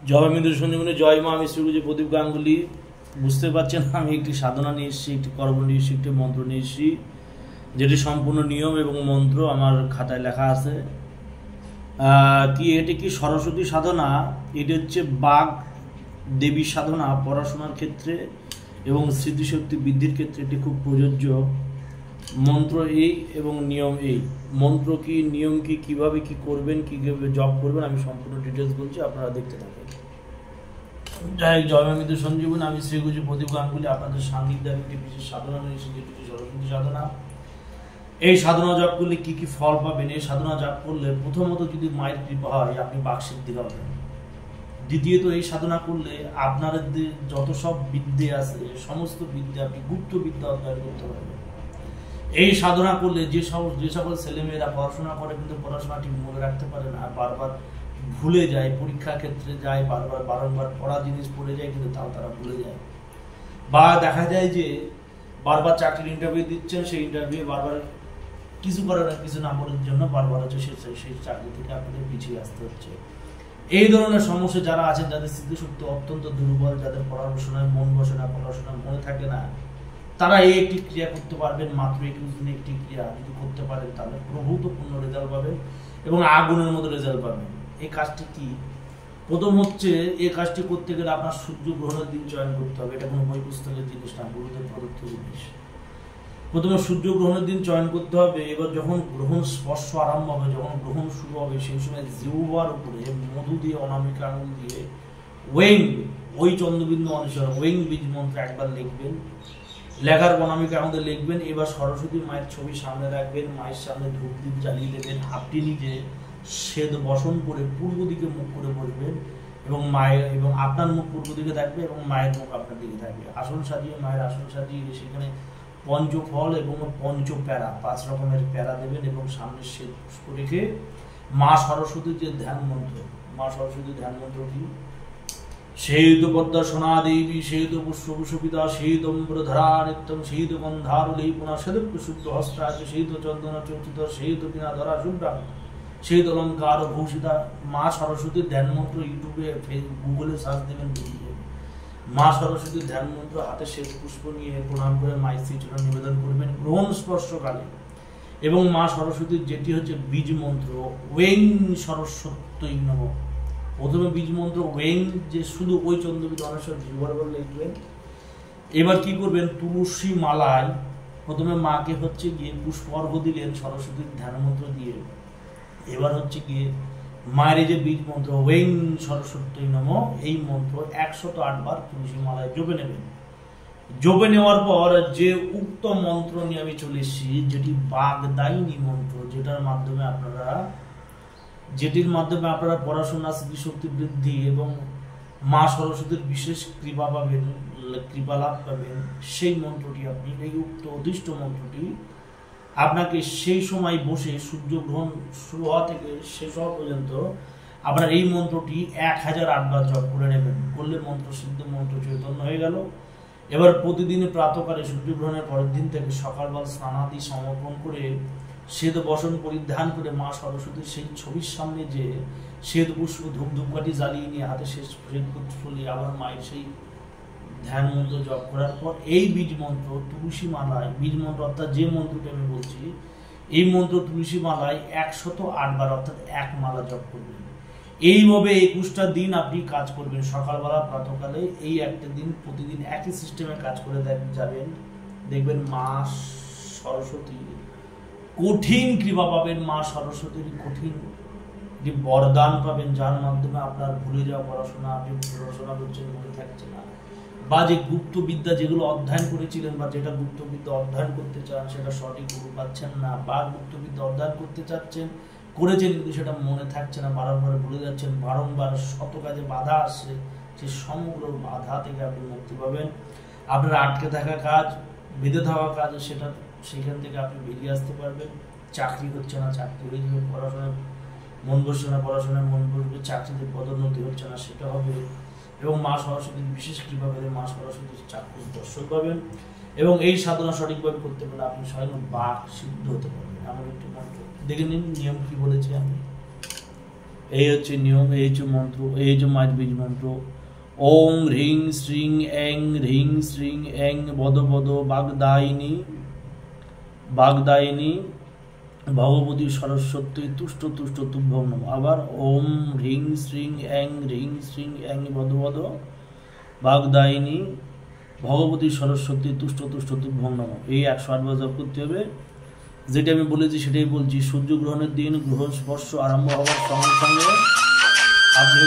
জয় মৃদু সঞ্জীবনী, জয় মা। আমি শ্রীগুরু প্রদীপ গাঙ্গুলি। বুঝতে পারছেন আমি একটি সাধনা নিয়ে এসেছি, একটি কর্ম নিয়ে এসেছি, একটি মন্ত্র নিয়ে এসেছি, যেটি সম্পূর্ণ নিয়ম এবং মন্ত্র আমার খাতায় লেখা আছে। এটি কি সরস্বতী সাধনা। এটি হচ্ছে বাঘ দেবী সাধনা। পড়াশোনার ক্ষেত্রে এবং স্মৃতিশক্তি বৃদ্ধির ক্ষেত্রে এটি খুব প্রযোজ্য। মন্ত্র এই এবং নিয়ম এই। মন্ত্র কি, নিয়ম কি, কিভাবে কি করবেন, কীভাবে জপ করবেন, আমি সম্পূর্ণ ডিটেলস বলছি, আপনারা দেখতে থাকেন। জয় মৃদু সঞ্জীবনী। আমি শ্রীগুরু প্রদীপ গাঙ্গুলি আপনাদের সান্নিধ্যে একটি বিশেষ সাধনা নিয়েছি, যেটি সরস্বতী সাধনা। এই সাধনা জপ করলে কি কি ফল পাবেন? এই সাধনা জপ করলে প্রথমত যদি মায়ের কৃপা হয় আপনি বাকসিদ্ধি পাবেন। দ্বিতীয়ত এই সাধনা করলে আপনার যত সব বিদ্যে আছে সমস্ত বিদ্যা আপনি গুপ্ত বিদ্যা অধ্যয়ন করতে পারবেন। এই সাধনা করলে যে সকল ছেলেমেয়েরা পড়াশোনা করে কিন্তু পড়াশোনা ঠিক মনে রাখতে পারে না, বারবার ভুলে যায়, পরীক্ষা ক্ষেত্রে যায় বারংবার পড়া জিনিস পড়ে যায় কিন্তু তাও তারা ভুলে যায়। বা দেখা যায় যে বারবার চাকরির ইন্টারভিউ দিচ্ছেন, সেই ইন্টারভিউ বারবার কিছু করে না, কিছু নাম্বারের জন্য বারবার হচ্ছে সেই চাকরি থেকে আপনাদের পিছিয়ে আসতে হচ্ছে। এই ধরনের সমস্যা যারা আছেন, যাদের স্মৃতিশক্তি অত্যন্ত দুর্বল, যাদের পড়াশোনায় মন বসে না, পড়াশোনায় মনে থাকে না, তারা এই একটি ক্রিয়া করতে পারবেন। মাত্র 21 দিনে একটি ক্রিয়া যদি করতে পারেন তাহলে প্রভূতপূর্ণ রেজাল্ট পাবেন এবং আগুনের মতো রেজাল্ট পাবেন। এই কাজটি কি? প্রথম হচ্ছে এই কাজটি করতে গেলে আপনার সূর্য গ্রহণের দিন চয়ন করতে হবে। এটা কোনো বই পুস্তকের জিনিস না, গুরুদেব প্রদত্ত জিনিস। প্রথমে সূর্য গ্রহণের দিন চয়ন করতে হবে। এবার যখন গ্রহণ স্পর্শ আরম্ভ হবে, যখন গ্রহণ শুরু হবে, সেই সময় জিহ্বার উপরে মধু দিয়ে অনামিকা আঙুল দিয়ে ওয়েং, ওই চন্দ্রবিন্দু অনুসারে ওয়েং বীজ মন্ত্র একবার লিখবেন। লেখার অনামিকা আমাদের লিখবেন। এবার সরস্বতী মায়ের ছবি সামনে রাখবেন, মায়ের সামনে ধূপ দ্বীপ জ্বালিয়ে দেবেন। আপনি নিজে শ্বেত বসন করে পূর্ব দিকে মুখ করে বসবেন এবং আপনার মুখ পূর্ব দিকে থাকবে এবং মায়ের মুখ আপনার দিকে থাকবে। আসন সাজিয়ে, মায়ের আসন সাজিয়ে সেখানে পঞ্চফল এবং পঞ্চপ্যারা 5 রকমের প্যারা দেবেন এবং সামনে শ্বেত পুষ্প রেখে মা সরস্বতীর যে ধ্যান মন্ত্র, মা সরস্বতীর ধ্যান মন্ত্র কি? সেইত পদ্মা সোনা দেবী, সেইত পুষ্পভূষিতা, সেইতম্বরধরা নিত্যম, সেইত গন্ধারুলেপুনা, সেদক্ষ শুদ্ধ হস্তাচ, সেইত চন্দন চৌচিত, সেইত বিনা ধরা শুভ্রা, সেইত অলঙ্কার ভূষিতা। মা সরস্বতীর ধ্যান মন্ত্র ইউটিউবে গুগলে সার্চ দেবেন, মা সরস্বতীর ধ্যান মন্ত্র হাতে শ্বেত পুষ্প নিয়ে প্রণাম করে মায়ের শ্রীচরণ নিবেদন করবেন গ্রহণ স্পর্শকালে। এবং মা সরস্বতীর যেটি হচ্ছে বীজ মন্ত্র ওয়েং সরস্বতী নমঃ। প্রথমে বীজ মন্ত্র ওয়েং, যে শুধু ওই চন্দ্রবিদ অনেশ্বর জীবর লিখবেন। এবার কি করবেন? তুলসী মালায় প্রথমে মাকে হচ্ছে গিয়ে পুষ্প অর্ঘ্য দিলেন সরস্বতীর ধ্যান মন্ত্র দিয়ে। এবার হচ্ছে গিয়ে মায়ের যে বীজ মন্ত্র ওয়েং সরস্বতী নমঃ, এই মন্ত্র 108 বার তুলসী মালায় জপে নেবেন। জপে নেওয়ার পর যে উক্ত মন্ত্র নিয়ে আমি চলে এসেছি, যেটি বাগদায়িনী মন্ত্র, যেটির মাধ্যমে আপনারা পড়াশোনা, স্মৃতিশক্তি বৃদ্ধি এবং মা সরস্বতীর বিশেষ কৃপা পাবেন, কৃপা লাভ পাবেন। সেই মন্ত্রটি আপনি, এই উক্ত অধিষ্ঠ মন্ত্রটি আপনাকে সেই সময় বসে সূর্যগ্রহণ শুরু হওয়া থেকে শেষ হওয়া পর্যন্ত আপনার এই মন্ত্রটি 1008 বার জপ করে নেবেন। করলে মন্ত্র সিদ্ধ, মন্ত্র চৈতন্য হয়ে গেল। এবার প্রতিদিন প্রাতকালে সূর্যগ্রহণের পরের দিন থেকে সকালবেলা স্নানাদি সমর্পণ করে শ্বেত বসন পরিধান করে মা সরস্বতীর সেই ছবির সামনে যে শ্বেত পুষ্প ধূপকাঠি জ্বালিয়ে নিয়ে হাতে শ্বেত পুষ্প নিয়ে আবার মায়ের সেই ধ্যান মন্ত্র জপ করার পর এই বীজ মন্ত্র তুলসী মালায়, বীজ মন্ত্র অর্থাৎ যে মন্ত্রটি আমি বলছি, এই মন্ত্র তুলসী মালায় 108 বার অর্থাৎ 1 মালা জপ করবেন। এইভাবে 21টা দিন আপনি কাজ করবেন। সকালবেলা প্রাতকালে এই একটা দিন প্রতিদিন একই সিস্টেমে কাজ করে যাবেন। দেখবেন মা সরস্বতী কঠিন কৃপা পাবেন, মা সরস্বতীর কঠিন যে বরদান পাবেন, যার মাধ্যমে আপনার ভুলে যাওয়া পড়াশোনা, আপনি পড়াশোনা করছেন মনে থাকছে না, বা যে গুপ্ত বিদ্যা যেগুলো অধ্যয়ন করেছিলেন বা যেটা গুপ্ত বিদ্যা অধ্যয়ন করতে চান সেটা সঠিক গুরু পাচ্ছেন না, বা গুপ্ত বিদ্যা অধ্যয়ন করতে করেছেন কিন্তু সেটা মনে থাকছে না, বারংবার ভুলে যাচ্ছেন, বারংবার শত কাজে বাধা আসছে, সেই সমগ্র বাধা থেকে আপনি মুক্তি পাবেন। আপনার আটকে থাকা কাজ, বেঁধে থাকা কাজ, সেখান থেকে আপনি বেরিয়ে আসতে পারবেন। চাকরি হচ্ছে না, চাকরি হয়ে যাবে। পড়াশোনায় মন বসছে না, পড়াশোনায় মন বসবে। চাকরিতে পদোন্নতি হচ্ছে না, সেটা হবে। এবং মা সরস্বতীর বিশেষ কৃপা পেলে মা সরস্বতীর চাক্ষুষ দর্শন পাবেন। এবং এই সাধনা সঠিকভাবে করতে পারলে আপনি স্বয়ং বাক সিদ্ধ হতে পারবেন। এমন একটি মন্ত্র। দেখে নিন নিয়ম কি বলেছি আমি। এই হচ্ছে নিয়ম, এই হচ্ছে মন্ত্র, এই হচ্ছে মাছ বীজ মন্ত্র। ওং হ্রিং শ্রিং এং হ্রিং শ্রিং এং বদ বদ বাগদায়িনী বাগদায়িনী ভগবতী সরস্বতী তুষ্ট তুষ্ট তুভ্যং নমঃ। আবার ওম হ্রিং শ্রিং এং হ্রিং শ্রিং এং বদ বদ বাগদায়িনী ভগবতী সরস্বতী তুষ্ট তুষ্ট তুভ্যং নমঃ। এই 108 বার জপ করতে হবে। যেটা আমি বলেছি সেটাই বলছি। সূর্যগ্রহণের দিন গ্রহ স্পর্শ আরম্ভ হওয়ার সঙ্গে সঙ্গে আপনি